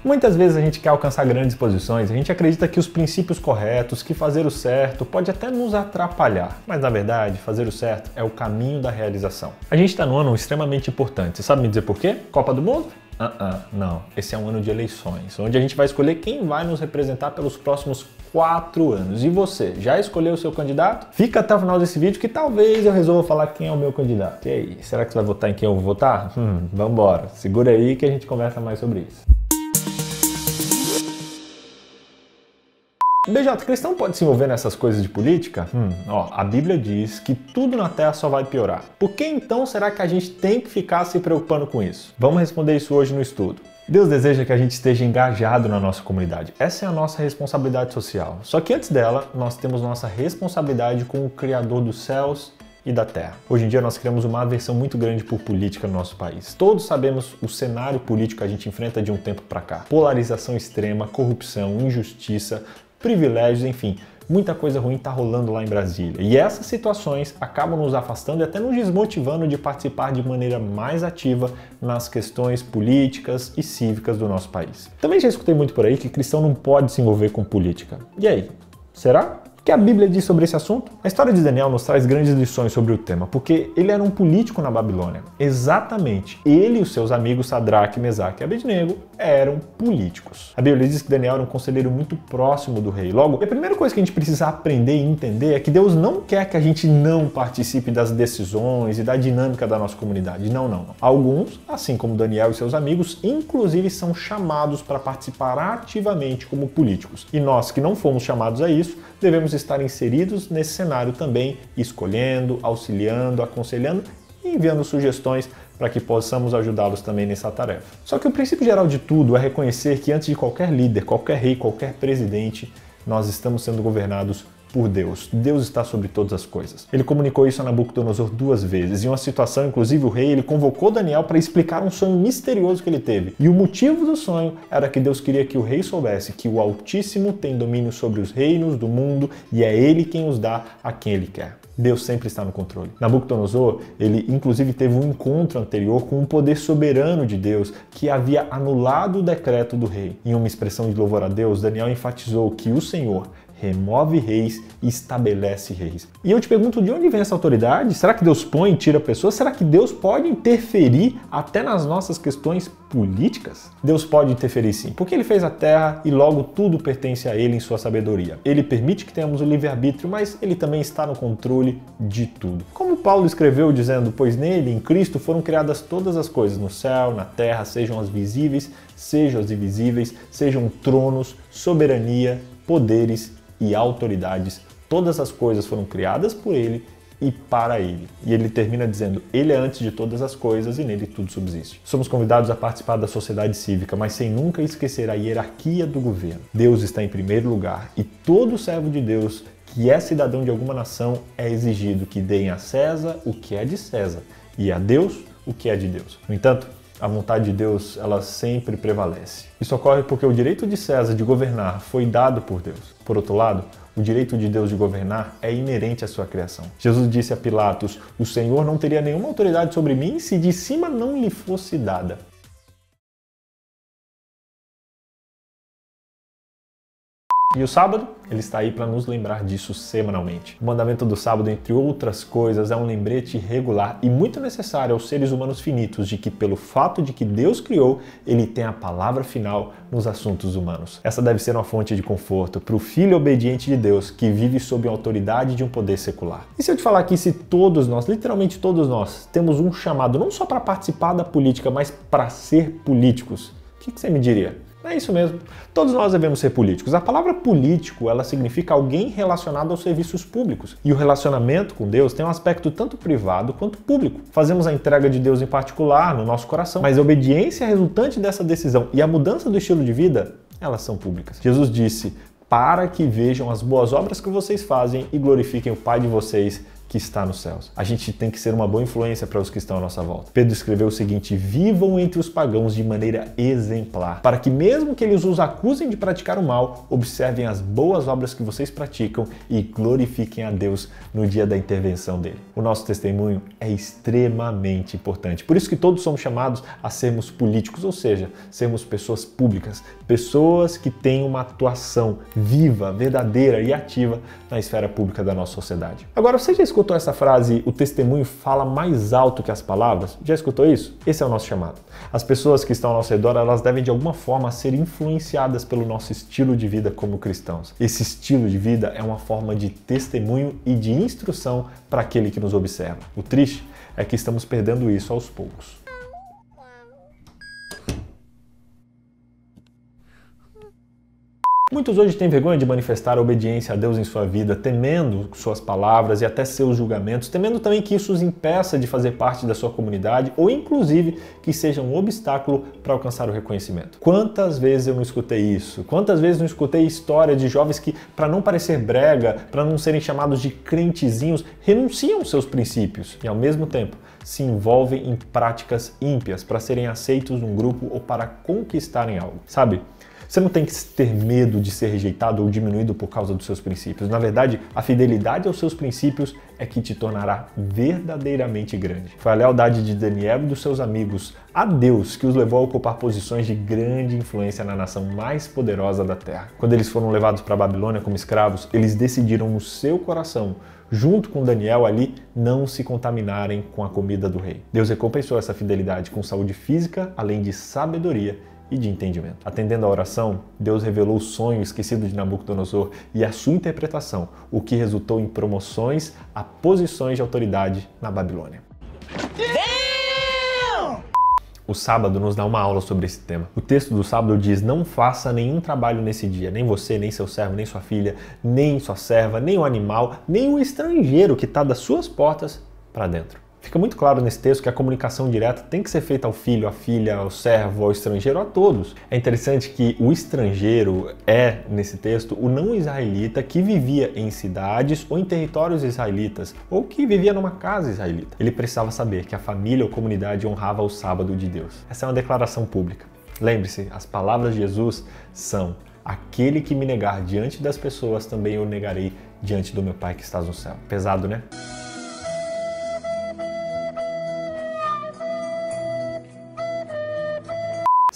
Muitas vezes a gente quer alcançar grandes posições, a gente acredita que os princípios corretos, que fazer o certo pode até nos atrapalhar, mas na verdade fazer o certo é o caminho da realização. A gente está num ano extremamente importante, você sabe me dizer por quê? Copa do Mundo? Não. Esse é um ano de eleições, onde a gente vai escolher quem vai nos representar pelos próximos 4 anos. E você, já escolheu o seu candidato? Fica até o final desse vídeo que talvez eu resolva falar quem é o meu candidato. E aí, será que você vai votar em quem eu vou votar? Vambora, segura aí que a gente conversa mais sobre isso. BJ, cristão pode se envolver nessas coisas de política? A Bíblia diz que tudo na Terra só vai piorar. Por que então será que a gente tem que ficar se preocupando com isso? Vamos responder isso hoje no estudo. Deus deseja que a gente esteja engajado na nossa comunidade. Essa é a nossa responsabilidade social. Só que antes dela, nós temos nossa responsabilidade com o Criador dos céus e da terra. Hoje em dia nós criamos uma aversão muito grande por política no nosso país. Todos sabemos o cenário político que a gente enfrenta de um tempo para cá. Polarização extrema, corrupção, injustiça, privilégios, enfim, muita coisa ruim está rolando lá em Brasília. E essas situações acabam nos afastando e até nos desmotivando de participar de maneira mais ativa nas questões políticas e cívicas do nosso país. Também já escutei muito por aí que cristão não pode se envolver com política. E aí, será? O que a Bíblia diz sobre esse assunto? A história de Daniel nos traz grandes lições sobre o tema, porque ele era um político na Babilônia. Exatamente. Ele e os seus amigos Sadraque, Mesaque e Abednego eram políticos. A Bíblia diz que Daniel era um conselheiro muito próximo do rei. Logo, a primeira coisa que a gente precisa aprender e entender é que Deus não quer que a gente não participe das decisões e da dinâmica da nossa comunidade. Não. Alguns, assim como Daniel e seus amigos, inclusive são chamados para participar ativamente como políticos. E nós que não fomos chamados a isso, devemos estar inseridos nesse cenário também, escolhendo, auxiliando, aconselhando e enviando sugestões para que possamos ajudá-los também nessa tarefa. Só que o princípio geral de tudo é reconhecer que antes de qualquer líder, qualquer rei, qualquer presidente, nós estamos sendo governados por Deus. Deus está sobre todas as coisas. Ele comunicou isso a Nabucodonosor 2 vezes. Em uma situação, inclusive, o rei ele convocou Daniel para explicar um sonho misterioso que ele teve. E o motivo do sonho era que Deus queria que o rei soubesse que o Altíssimo tem domínio sobre os reinos do mundo e é ele quem os dá a quem ele quer. Deus sempre está no controle. Nabucodonosor, ele inclusive teve um encontro anterior com um poder soberano de Deus que havia anulado o decreto do rei. Em uma expressão de louvor a Deus, Daniel enfatizou que o Senhor remove reis e estabelece reis. E eu te pergunto, de onde vem essa autoridade? Será que Deus põe e tira pessoas? Será que Deus pode interferir até nas nossas questões políticas? Deus pode interferir sim, porque Ele fez a terra e logo tudo pertence a Ele em sua sabedoria. Ele permite que tenhamos o livre-arbítrio, mas Ele também está no controle de tudo. Como Paulo escreveu dizendo, pois nele, em Cristo, foram criadas todas as coisas no céu, na terra, sejam as visíveis, sejam as invisíveis, sejam tronos, soberania, poderes e autoridades, todas as coisas foram criadas por Ele e para Ele. E ele termina dizendo, Ele é antes de todas as coisas e nele tudo subsiste. Somos convidados a participar da sociedade cívica, mas sem nunca esquecer a hierarquia do governo. Deus está em primeiro lugar e todo servo de Deus que é cidadão de alguma nação é exigido que deem a César o que é de César e a Deus o que é de Deus. No entanto, a vontade de Deus, ela sempre prevalece. Isso ocorre porque o direito de César de governar foi dado por Deus. Por outro lado, o direito de Deus de governar é inerente à sua criação. Jesus disse a Pilatos, o Senhor não teria nenhuma autoridade sobre mim se de cima não lhe fosse dada. E o sábado, ele está aí para nos lembrar disso semanalmente. O mandamento do sábado, entre outras coisas, é um lembrete regular e muito necessário aos seres humanos finitos de que, pelo fato de que Deus criou, Ele tem a palavra final nos assuntos humanos. Essa deve ser uma fonte de conforto para o filho obediente de Deus que vive sob a autoridade de um poder secular. E se eu te falar aqui se todos nós, literalmente todos nós, temos um chamado não só para participar da política, mas para ser políticos, o que você me diria? É isso mesmo. Todos nós devemos ser políticos. A palavra político, ela significa alguém relacionado aos serviços públicos. E o relacionamento com Deus tem um aspecto tanto privado quanto público. Fazemos a entrega de Deus em particular, no nosso coração, mas a obediência resultante dessa decisão e a mudança do estilo de vida, elas são públicas. Jesus disse, para que vejam as boas obras que vocês fazem e glorifiquem o Pai de vocês que está nos céus. A gente tem que ser uma boa influência para os que estão à nossa volta. Pedro escreveu o seguinte: vivam entre os pagãos de maneira exemplar, para que mesmo que eles os acusem de praticar o mal, observem as boas obras que vocês praticam e glorifiquem a Deus no dia da intervenção dele. O nosso testemunho é extremamente importante. Por isso que todos somos chamados a sermos políticos, ou seja, sermos pessoas públicas, pessoas que têm uma atuação viva, verdadeira e ativa na esfera pública da nossa sociedade. Agora, você já escutou essa frase, o testemunho fala mais alto que as palavras? Já escutou isso? Esse é o nosso chamado. As pessoas que estão ao nosso redor, elas devem de alguma forma ser influenciadas pelo nosso estilo de vida como cristãos. Esse estilo de vida é uma forma de testemunho e de instrução para aquele que nos observa. O triste é que estamos perdendo isso aos poucos. Muitos hoje têm vergonha de manifestar a obediência a Deus em sua vida, temendo suas palavras e até seus julgamentos, temendo também que isso os impeça de fazer parte da sua comunidade ou, inclusive, que seja um obstáculo para alcançar o reconhecimento. Quantas vezes eu não escutei isso? Quantas vezes não escutei história de jovens que, para não parecer brega, para não serem chamados de crentezinhos, renunciam aos seus princípios e, ao mesmo tempo, se envolvem em práticas ímpias para serem aceitos num grupo ou para conquistarem algo. Sabe? Você não tem que ter medo de ser rejeitado ou diminuído por causa dos seus princípios. Na verdade, a fidelidade aos seus princípios é que te tornará verdadeiramente grande. Foi a lealdade de Daniel e dos seus amigos a Deus que os levou a ocupar posições de grande influência na nação mais poderosa da terra. Quando eles foram levados para a Babilônia como escravos, eles decidiram no seu coração, junto com Daniel ali, não se contaminarem com a comida do rei. Deus recompensou essa fidelidade com saúde física, além de sabedoria e de entendimento. Atendendo à oração, Deus revelou o sonho esquecido de Nabucodonosor e a sua interpretação, o que resultou em promoções a posições de autoridade na Babilônia. O sábado nos dá uma aula sobre esse tema. O texto do sábado diz: não faça nenhum trabalho nesse dia, nem você, nem seu servo, nem sua filha, nem sua serva, nem o animal, nem o estrangeiro que está das suas portas para dentro. Fica muito claro nesse texto que a comunicação direta tem que ser feita ao filho, à filha, ao servo, ao estrangeiro, a todos. É interessante que o estrangeiro é, nesse texto, o não israelita que vivia em cidades ou em territórios israelitas, ou que vivia numa casa israelita. Ele precisava saber que a família ou comunidade honrava o sábado de Deus. Essa é uma declaração pública. Lembre-se, as palavras de Jesus são: aquele que me negar diante das pessoas, também eu negarei diante do meu Pai que estás no céu. Pesado, né?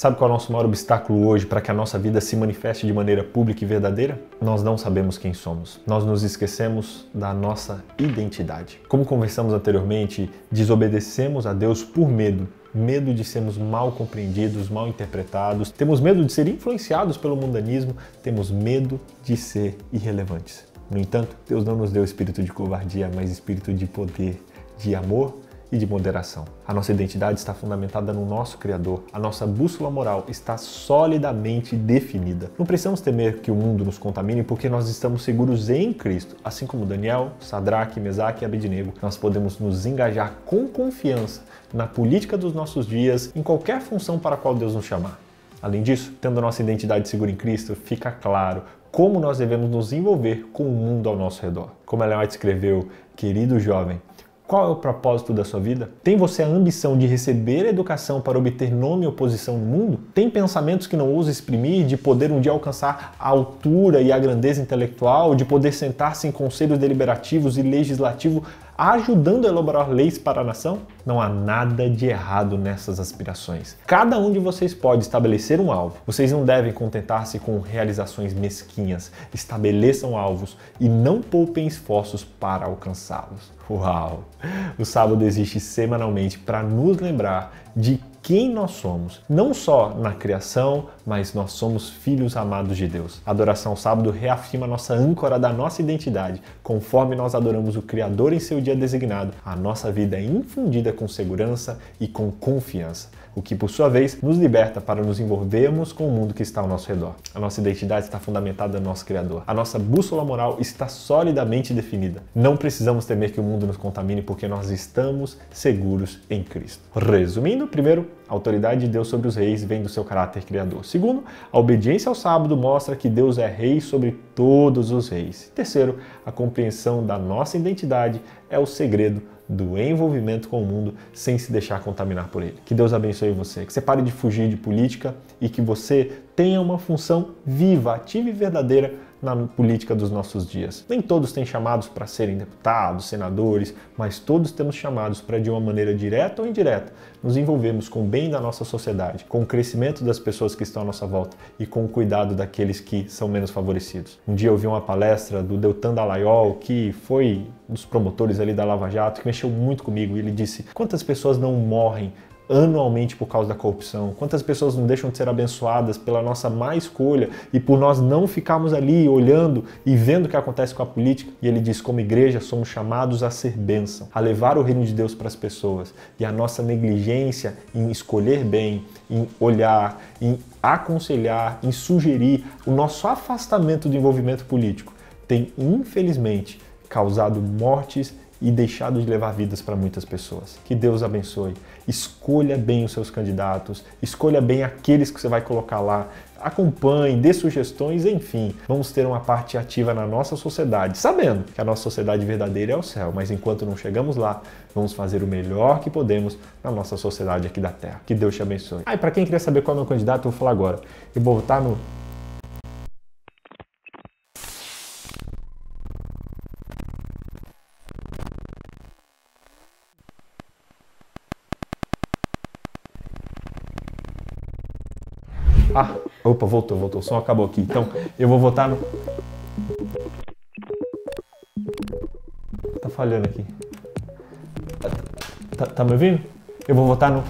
Sabe qual é o nosso maior obstáculo hoje para que a nossa vida se manifeste de maneira pública e verdadeira? Nós não sabemos quem somos. Nós nos esquecemos da nossa identidade. Como conversamos anteriormente, desobedecemos a Deus por medo. Medo de sermos mal compreendidos, mal interpretados. Temos medo de ser influenciados pelo mundanismo. Temos medo de ser irrelevantes. No entanto, Deus não nos deu espírito de covardia, mas espírito de poder, de amor e de moderação. A nossa identidade está fundamentada no nosso Criador. A nossa bússola moral está solidamente definida. Não precisamos temer que o mundo nos contamine porque nós estamos seguros em Cristo. Assim como Daniel, Sadraque, Mesaque e Abednego, nós podemos nos engajar com confiança na política dos nossos dias, em qualquer função para a qual Deus nos chamar. Além disso, tendo a nossa identidade segura em Cristo, fica claro como nós devemos nos envolver com o mundo ao nosso redor. Como Ellen White escreveu: querido jovem, qual é o propósito da sua vida? Tem você a ambição de receber educação para obter nome ou posição no mundo? Tem pensamentos que não ousa exprimir, de poder um dia alcançar a altura e a grandeza intelectual, de poder sentar-se em conselhos deliberativos e legislativos, ajudando a elaborar leis para a nação? Não há nada de errado nessas aspirações. Cada um de vocês pode estabelecer um alvo. Vocês não devem contentar-se com realizações mesquinhas. Estabeleçam alvos e não poupem esforços para alcançá-los. Uau! O sábado existe semanalmente para nos lembrar de quem nós somos, não só na criação, mas nós somos filhos amados de Deus. A adoração ao sábado reafirma a nossa âncora da nossa identidade. Conforme nós adoramos o Criador em seu dia designado, a nossa vida é infundida com segurança e com confiança, o que, por sua vez, nos liberta para nos envolvermos com o mundo que está ao nosso redor. A nossa identidade está fundamentada no nosso Criador. A nossa bússola moral está solidamente definida. Não precisamos temer que o mundo nos contamine porque nós estamos seguros em Cristo. Resumindo, primeiro, a autoridade de Deus sobre os reis vem do seu caráter criador. Segundo, a obediência ao sábado mostra que Deus é rei sobre todos os reis. Terceiro, a compreensão da nossa identidade é o segredo do envolvimento com o mundo sem se deixar contaminar por ele. Que Deus abençoe você, que você pare de fugir de política e que você tenha uma função viva, ativa e verdadeira na política dos nossos dias. Nem todos têm chamados para serem deputados, senadores, mas todos temos chamados para, de uma maneira direta ou indireta, nos envolvermos com o bem da nossa sociedade, com o crescimento das pessoas que estão à nossa volta e com o cuidado daqueles que são menos favorecidos. Um dia eu vi uma palestra do Deltan Dallagnol, que foi um dos promotores ali da Lava Jato, que mexeu muito comigo, e ele disse: quantas pessoas não morrem anualmente por causa da corrupção? Quantas pessoas não deixam de ser abençoadas pela nossa má escolha e por nós não ficarmos ali olhando e vendo o que acontece com a política? E ele diz: como igreja somos chamados a ser bênção, a levar o reino de Deus para as pessoas, e a nossa negligência em escolher bem, em olhar, em aconselhar, em sugerir, o nosso afastamento do envolvimento político tem, infelizmente, causado mortes e deixado de levar vidas para muitas pessoas. Que Deus abençoe. Escolha bem os seus candidatos, escolha bem aqueles que você vai colocar lá, acompanhe, dê sugestões, enfim. Vamos ter uma parte ativa na nossa sociedade, sabendo que a nossa sociedade verdadeira é o céu, mas enquanto não chegamos lá, vamos fazer o melhor que podemos na nossa sociedade aqui da Terra. Que Deus te abençoe. E para quem queria saber qual é o meu candidato, eu vou falar agora. Eu vou votar no... Ah, opa, voltou, o som acabou aqui. Então, eu vou votar no... Tá falhando aqui. Tá me ouvindo? Eu vou votar no...